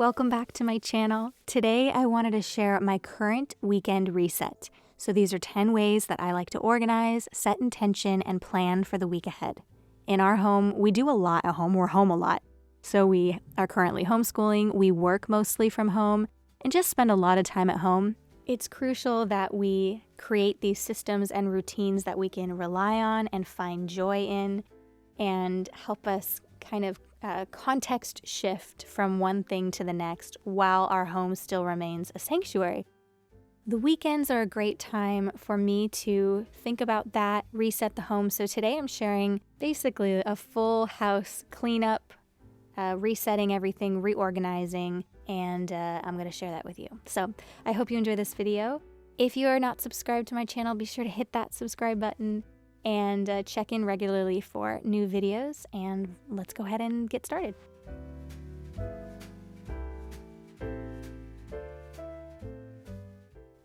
welcome back to my channel. Today I wanted to share my current weekend reset. So these are 10 ways that I like to organize, set intention, and plan for the week ahead. In our home, we do a lot at home. We're home a lot. So we are currently homeschooling, we work mostly from home, and just spend a lot of time at home. It's crucial that we create these systems and routines that we can rely on and find joy in and help us kind of context shift from one thing to the next while our home still remains a sanctuary. The weekends are a great time for me to think about that, reset the home. So today I'm sharing basically a full house cleanup, resetting everything, reorganizing, and I'm going to share that with you. So I hope you enjoy this video. If you are not subscribed to my channel, be sure to hit that subscribe button and check in regularly for new videos, and let's go ahead and get started.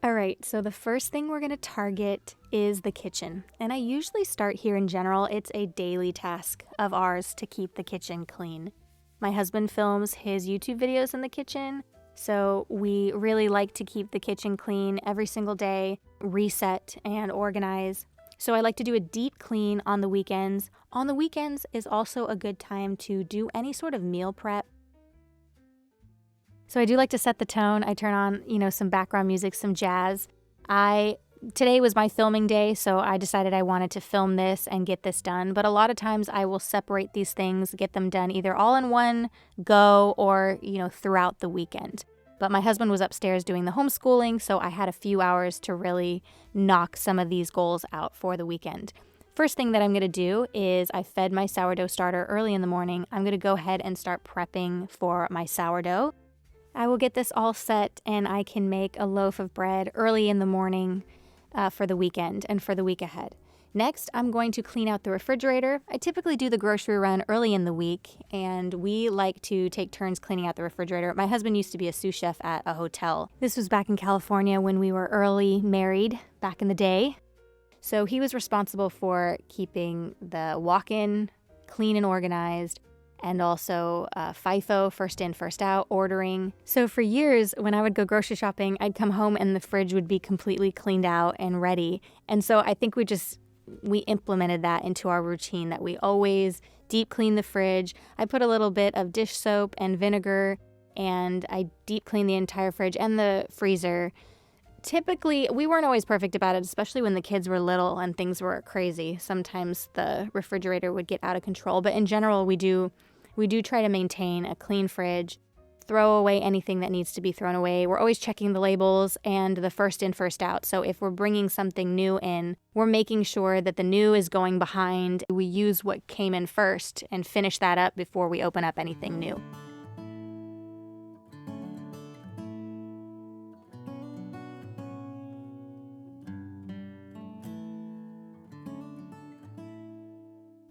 All right, so the first thing we're gonna target is the kitchen. And I usually start here in general. It's a daily task of ours to keep the kitchen clean. My husband films his YouTube videos in the kitchen, so we really like to keep the kitchen clean every single day, reset and organize. So I like to do a deep clean on the weekends. On the weekends is also a good time to do any sort of meal prep. So I do like to set the tone. I turn on, some background music, some jazz. Today was my filming day, so I decided I wanted to film this and get this done. But a lot of times I will separate these things, get them done either all in one go or, throughout the weekend. But my husband was upstairs doing the homeschooling, so I had a few hours to really knock some of these goals out for the weekend. First thing that I'm going to do is I fed my sourdough starter early in the morning. I'm going to go ahead and start prepping for my sourdough. I will get this all set and I can make a loaf of bread early in the morning for the weekend and for the week ahead. Next, I'm going to clean out the refrigerator. I typically do the grocery run early in the week, and we like to take turns cleaning out the refrigerator. My husband used to be a sous chef at a hotel. This was back in California when we were early married back in the day. So he was responsible for keeping the walk-in clean and organized, and also FIFO, first in, first out, ordering. So for years, when I would go grocery shopping, I'd come home and the fridge would be completely cleaned out and ready. And so I think we implemented that into our routine, that we always deep clean the fridge. I put a little bit of dish soap and vinegar, and I deep clean the entire fridge and the freezer. Typically, we weren't always perfect about it, especially when the kids were little and things were crazy. Sometimes the refrigerator would get out of control, but in general, we do try to maintain a clean fridge, throw away anything that needs to be thrown away. We're always checking the labels and the first in, first out. So if we're bringing something new in, we're making sure that the new is going behind. We use what came in first and finish that up before we open up anything new.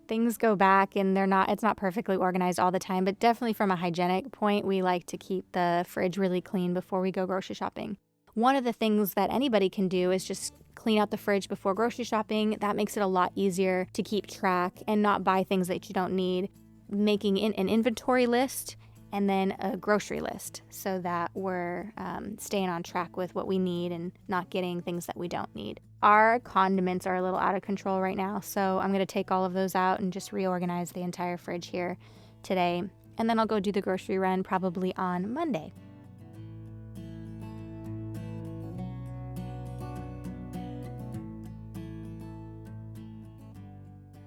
Things go back and it's not perfectly organized all the time, but definitely from a hygienic point, we like to keep the fridge really clean before we go grocery shopping. One of the things that anybody can do is just clean out the fridge before grocery shopping. That makes it a lot easier to keep track and not buy things that you don't need. Making an inventory list and then a grocery list so that we're staying on track with what we need and not getting things that we don't need. Our condiments are a little out of control right now, so I'm going to take all of those out and just reorganize the entire fridge here today. And then I'll go do the grocery run probably on Monday.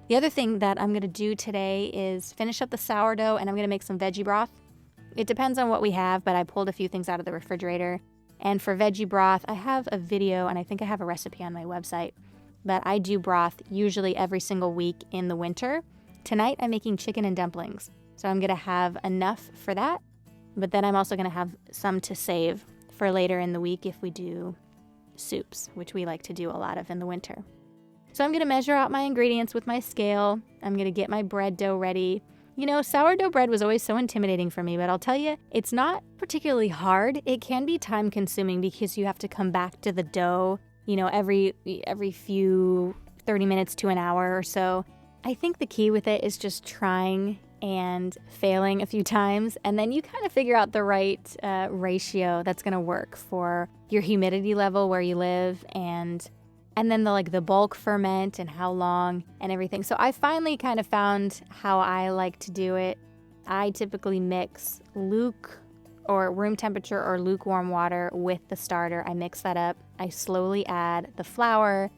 The other thing that I'm going to do today is finish up the sourdough, and I'm going to make some veggie broth. It depends on what we have, but I pulled a few things out of the refrigerator. And for veggie broth, I have a video, and I think I have a recipe on my website. But I do broth usually every single week in the winter. Tonight, I'm making chicken and dumplings. So I'm going to have enough for that. But then I'm also going to have some to save for later in the week if we do soups, which we like to do a lot of in the winter. So I'm going to measure out my ingredients with my scale. I'm going to get my bread dough ready. Sourdough bread was always so intimidating for me, but I'll tell you, it's not particularly hard. It can be time consuming because you have to come back to the dough, every few 30 minutes to an hour or so. I think the key with it is just trying and failing a few times. And then you kind of figure out the right ratio that's going to work for your humidity level where you live, and then the bulk ferment and how long and everything. So I finally kind of found how I like to do it. I typically mix room temperature or lukewarm water with the starter. I mix that up. I slowly add the flour,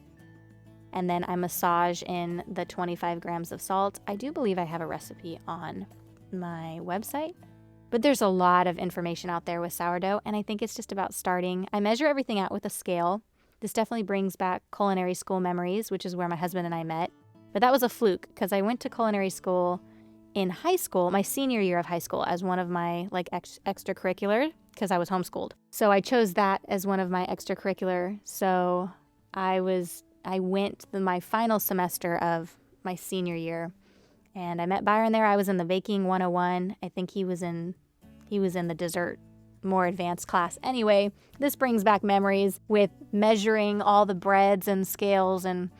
and then I massage in the 25 grams of salt. I do believe I have a recipe on my website, but there's a lot of information out there with sourdough, and I think it's just about starting. I measure everything out with a scale. This definitely brings back culinary school memories, which is where my husband and I met. But that was a fluke because I went to culinary school in high school, my senior year of high school, as one of my extracurricular, because I was homeschooled. So I chose that as one of my extracurricular. So I went my final semester of my senior year, and I met Byron there. I was in the baking 101. I think he was in the dessert, more advanced class. Anyway, this brings back memories with measuring all the breads and scales, and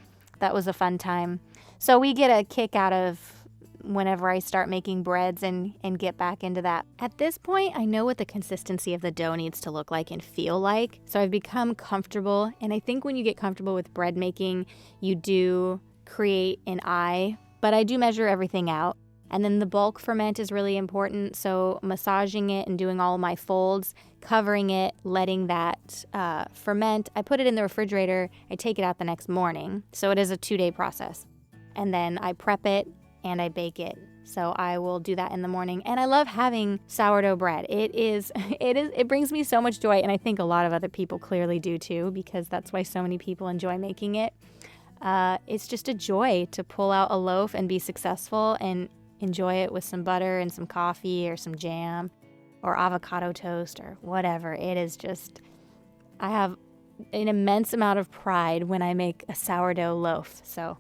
that was a fun time. So we get a kick out of whenever I start making breads and get back into that. At this point, I know what the consistency of the dough needs to look like and feel like. So I've become comfortable. And I think when you get comfortable with bread making, you do create an eye, but I do measure everything out. And then the bulk ferment is really important. So massaging it and doing all my folds, covering it, letting that ferment. I put it in the refrigerator. I take it out the next morning. So it is a 2-day process. And then I prep it and I bake it. So I will do that in the morning. And I love having sourdough bread. It brings me so much joy, and I think a lot of other people clearly do too, because that's why so many people enjoy making it. It's just a joy to pull out a loaf and be successful and enjoy it with some butter and some coffee or some jam or avocado toast or whatever. It is just, I have an immense amount of pride when I make a sourdough loaf. So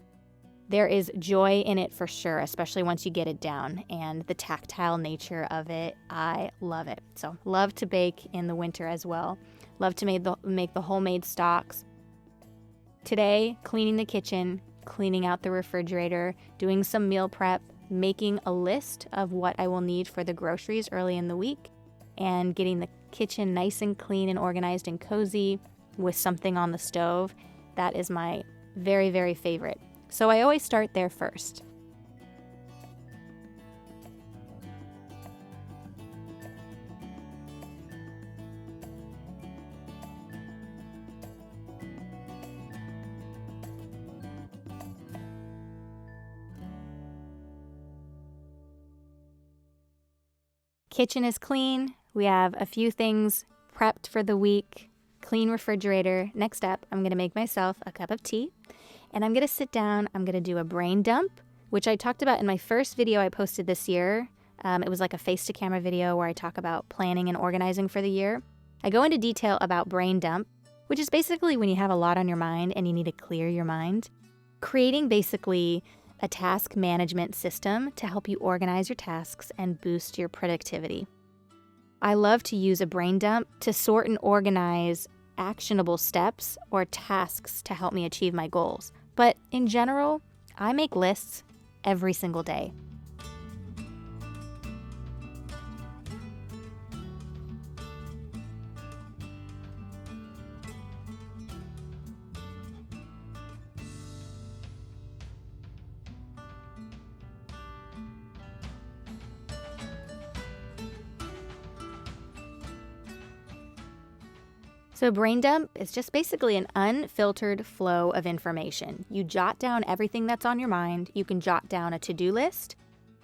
there is joy in it for sure, especially once you get it down, and the tactile nature of it, I love it. So love to bake in the winter as well. Love to make the homemade stocks. Today, cleaning the kitchen, cleaning out the refrigerator, doing some meal prep, making a list of what I will need for the groceries early in the week, and getting the kitchen nice and clean and organized and cozy with something on the stove. That is my very, very favorite. So I always start there first. Kitchen is clean. We have a few things prepped for the week. Clean refrigerator. Next up, I'm going to make myself a cup of tea. And I'm going to sit down, I'm going to do a brain dump, which I talked about in my first video I posted this year. It was like a face-to-camera video where I talk about planning and organizing for the year. I go into detail about brain dump, which is basically when you have a lot on your mind and you need to clear your mind. Creating basically a task management system to help you organize your tasks and boost your productivity. I love to use a brain dump to sort and organize actionable steps or tasks to help me achieve my goals. But in general, I make lists every single day. So brain dump is just basically an unfiltered flow of information. You jot down everything that's on your mind. You can jot down a to-do list,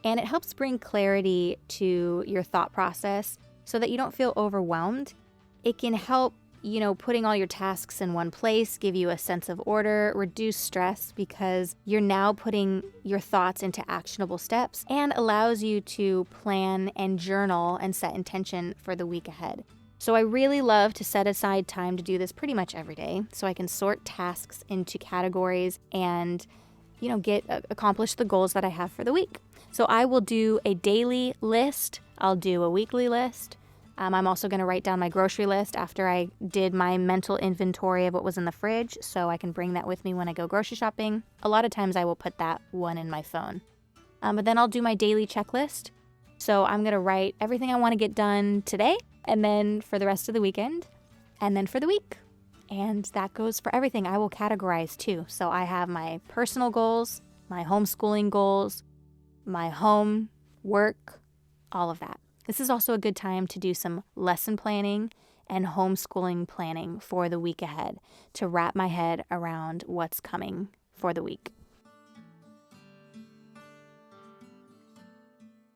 and it helps bring clarity to your thought process so that you don't feel overwhelmed. It can help, putting all your tasks in one place, give you a sense of order, reduce stress because you're now putting your thoughts into actionable steps, and allows you to plan and journal and set intention for the week ahead. So I really love to set aside time to do this pretty much every day so I can sort tasks into categories and, accomplish the goals that I have for the week. So I will do a daily list. I'll do a weekly list. I'm also going to write down my grocery list after I did my mental inventory of what was in the fridge so I can bring that with me when I go grocery shopping. A lot of times I will put that one in my phone. But then I'll do my daily checklist. So I'm going to write everything I want to get done today, and then for the rest of the weekend, and then for the week. And that goes for everything. I will categorize too. So I have my personal goals, my homeschooling goals, my home, work, all of that. This is also a good time to do some lesson planning and homeschooling planning for the week ahead to wrap my head around what's coming for the week.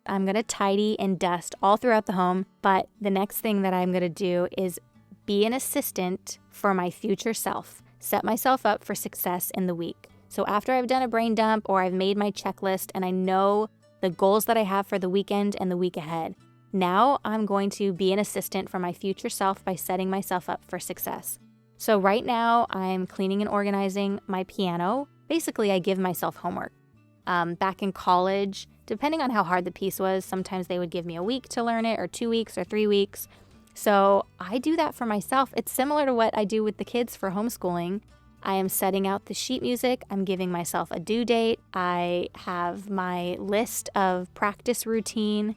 I'm going to tidy and dust all throughout the home, but the next thing that I'm going to do is be an assistant for my future self, set myself up for success in the week. So after I've done a brain dump or I've made my checklist and I know the goals that I have for the weekend and the week ahead, now I'm going to be an assistant for my future self by setting myself up for success. So right now I'm cleaning and organizing my piano. Basically, I give myself homework. Back in college, depending on how hard the piece was, sometimes they would give me a week to learn it or 2 weeks or 3 weeks. So I do that for myself. It's similar to what I do with the kids for homeschooling. I am setting out the sheet music. I'm giving myself a due date. I have my list of practice routine,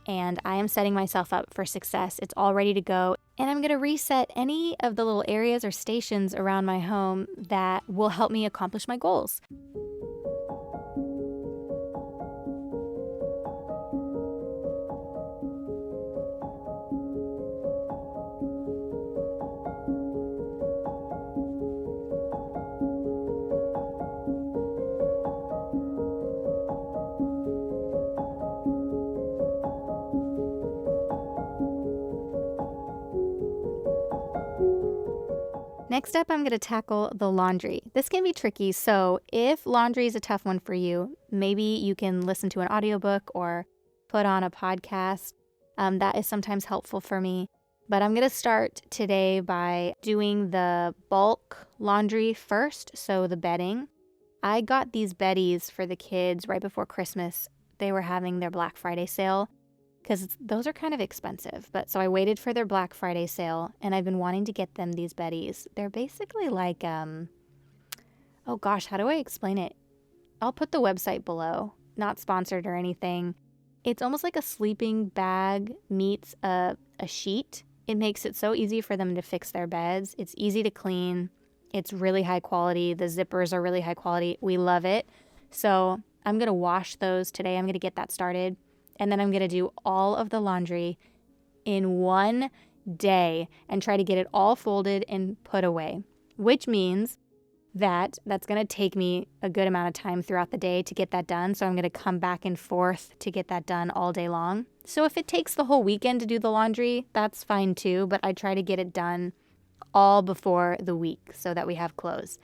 and I am setting myself up for success. It's all ready to go. And I'm going to reset any of the little areas or stations around my home that will help me accomplish my goals. Next up, I'm going to tackle the laundry. This can be tricky, so if laundry is a tough one for you, maybe you can listen to an audiobook or put on a podcast. That is sometimes helpful for me. But I'm going to start today by doing the bulk laundry first, so the bedding. I got these beddies for the kids right before Christmas. They were having their Black Friday sale, because those are kind of expensive. But so I waited for their Black Friday sale, and I've been wanting to get them these beddies. They're basically like, oh gosh, how do I explain it? I'll put the website below, not sponsored or anything. It's almost like a sleeping bag meets a sheet. It makes it so easy for them to fix their beds. It's easy to clean. It's really high quality. The zippers are really high quality. We love it. So I'm going to wash those today. I'm going to get that started. And then I'm going to do all of the laundry in one day and try to get it all folded and put away, which means that that's going to take me a good amount of time throughout the day to get that done. So I'm going to come back and forth to get that done all day long. So if it takes the whole weekend to do the laundry, that's fine too, but I try to get it done all before the week so that we have clothes.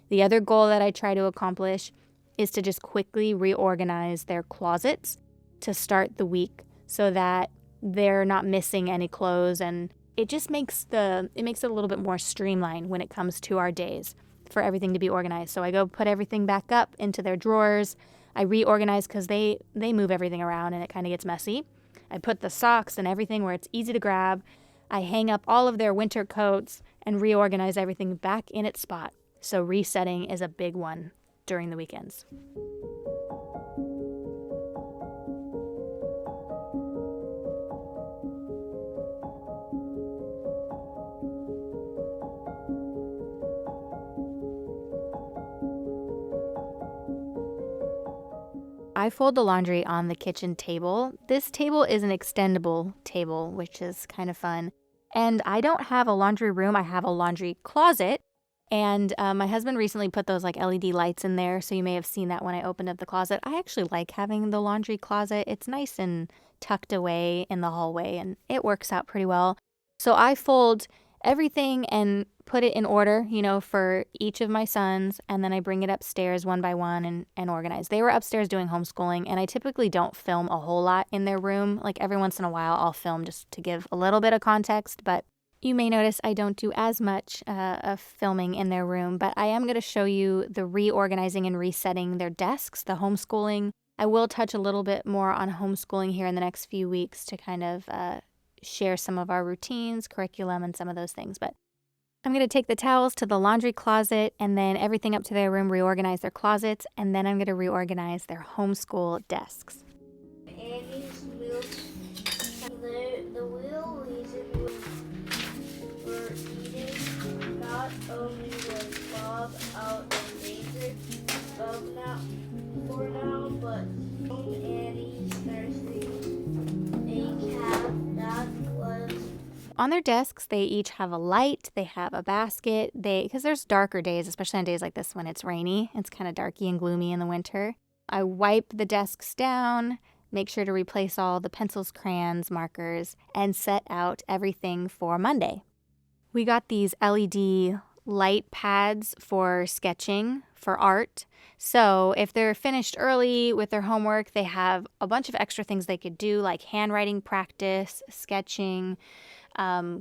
The other goal that I try to accomplish is to just quickly reorganize their closets to start the week so that they're not missing any clothes, and it just makes it a little bit more streamlined when it comes to our days for everything to be organized. So I go put everything back up into their drawers. I reorganize because they move everything around and it kind of gets messy. I put the socks and everything where it's easy to grab. I hang up all of their winter coats and reorganize everything back in its spot. So resetting is a big one during the weekends. I fold the laundry on the kitchen table. This table is an extendable table, which is kind of fun. And I don't have a laundry room. I have a laundry closet. And my husband recently put those like LED lights in there. So you may have seen that when I opened up the closet. I actually like having the laundry closet. It's nice and tucked away in the hallway, and it works out pretty well. So I fold everything and put it in order, for each of my sons, and then I bring it upstairs one by one and organize. They were upstairs doing homeschooling, and I typically don't film a whole lot in their room. Like every once in a while, I'll film just to give a little bit of context, but you may notice I don't do as much of filming in their room, but I am going to show you the reorganizing and resetting their desks, the homeschooling. I will touch a little bit more on homeschooling here in the next few weeks to kind of share some of our routines, curriculum, and some of those things. But I'm going to take the towels to the laundry closet and then everything up to their room, reorganize their closets, and then I'm going to reorganize their homeschool desks. Annie's wheel, the real reason we're eating not only was Bob out in nature, for now, but Annie's thirsty. They have that was. On their desks, they each have a light, they have a basket, because there's darker days, especially on days like this when it's rainy. It's kind of darky and gloomy in the winter. I wipe the desks down, make sure to replace all the pencils, crayons, markers, and set out everything for Monday. We got these LED light pads for sketching, for art. So if they're finished early with their homework, they have a bunch of extra things they could do, like handwriting practice, sketching,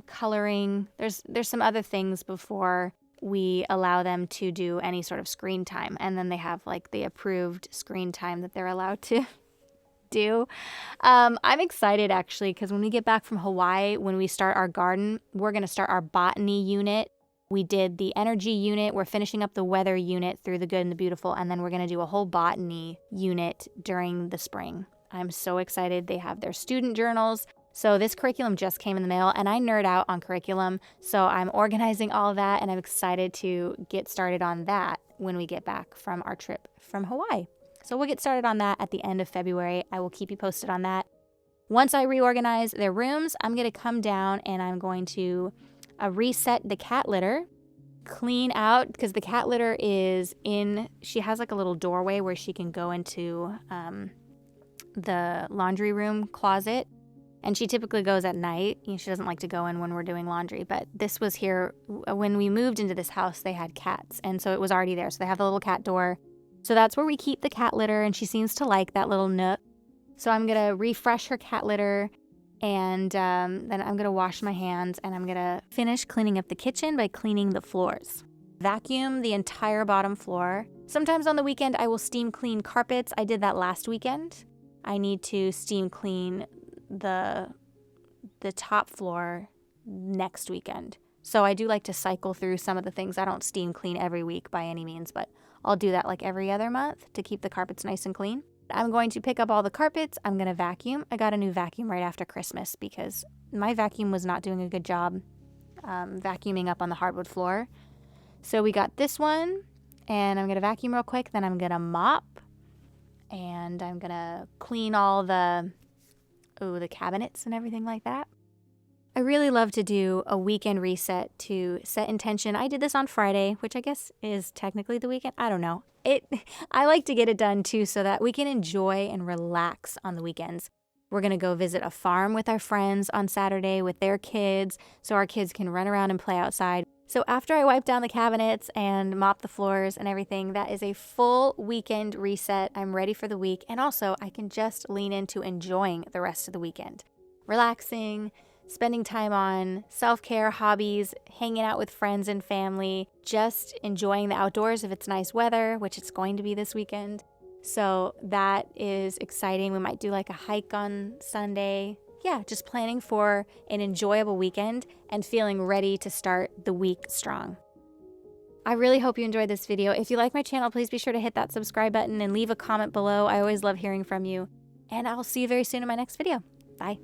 coloring. There's some other things before we allow them to do any sort of screen time. And then they have like the approved screen time that they're allowed to do. I'm excited actually, because when we get back from Hawaii, when we start our garden, we're going to start our botany unit. We did the energy unit. We're finishing up the weather unit through the good and the beautiful. And then we're going to do a whole botany unit during the spring. I'm so excited. They have their student journals. So this curriculum just came in the mail, and I nerd out on curriculum. So I'm organizing all of that, and I'm excited to get started on that when we get back from our trip from Hawaii. So we'll get started on that at the end of February. I will keep you posted on that. Once I reorganize their rooms, I'm going to come down and I'm going to reset the cat litter, clean out, because the cat litter is she has like a little doorway where she can go into the laundry room closet. And she typically goes at night. She doesn't like to go in when we're doing laundry. But this was here, when we moved into this house, they had cats. And so it was already there. So they have the little cat door. So that's where we keep the cat litter. And she seems to like that little nook. So I'm going to refresh her cat litter. And then I'm going to wash my hands. And I'm going to finish cleaning up the kitchen by cleaning the floors. Vacuum the entire bottom floor. Sometimes on the weekend, I will steam clean carpets. I did that last weekend. I need to steam clean the top floor next weekend. So I do like to cycle through some of the things. I don't steam clean every week by any means, but I'll do that like every other month to keep the carpets nice and clean. I'm going to pick up all the carpets. I'm going to vacuum. I got a new vacuum right after Christmas because my vacuum was not doing a good job vacuuming up on the hardwood floor. So we got this one, and I'm going to vacuum real quick. Then I'm going to mop, and I'm going to clean all the cabinets and everything like that. I really love to do a weekend reset to set intention. I did this on Friday, which I guess is technically the weekend. I don't know. I like to get it done too so that we can enjoy and relax on the weekends. We're going to go visit a farm with our friends on Saturday with their kids so our kids can run around and play outside. So after I wipe down the cabinets and mop the floors and everything, that is a full weekend reset. I'm ready for the week. And also, I can just lean into enjoying the rest of the weekend. Relaxing, spending time on self-care, hobbies, hanging out with friends and family, just enjoying the outdoors if it's nice weather, which it's going to be this weekend. So that is exciting. We might do like a hike on Sunday. Yeah, just planning for an enjoyable weekend and feeling ready to start the week strong. I really hope you enjoyed this video. If you like my channel, please be sure to hit that subscribe button and leave a comment below. I always love hearing from you. And I'll see you very soon in my next video. Bye.